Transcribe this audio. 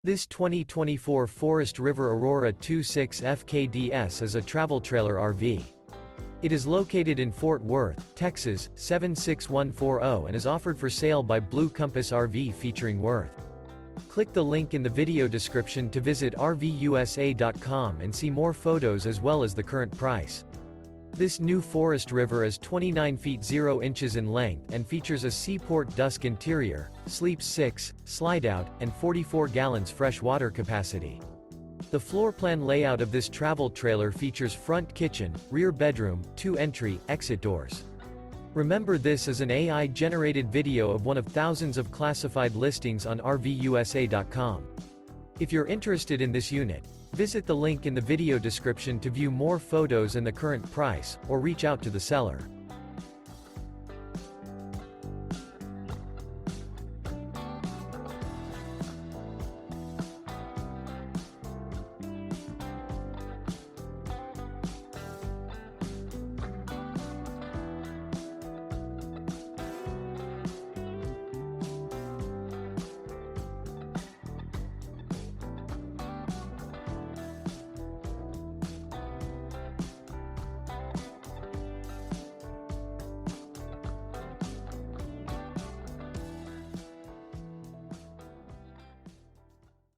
This 2024 Forest River Aurora 26 FKDS is a travel trailer RV. It is located in Fort Worth, Texas, 76140 and is offered for sale by Blue Compass RV featuring Worth. Click the link in the video description to visit RVUSA.com and see more photos as well as the current price. This new Forest River is 29 feet 0 inches in length and features a SEAPORT DUSK interior, sleeps 6, Slideout, and 44 gallons fresh water capacity. The floor plan layout of this travel trailer features front kitchen, rear bedroom, 2 entry, exit doors. Remember, this is an AI-generated video of one of thousands of classified listings on RVUSA.com. If you're interested in this unit, visit the link in the video description to view more photos and the current price, or reach out to the seller.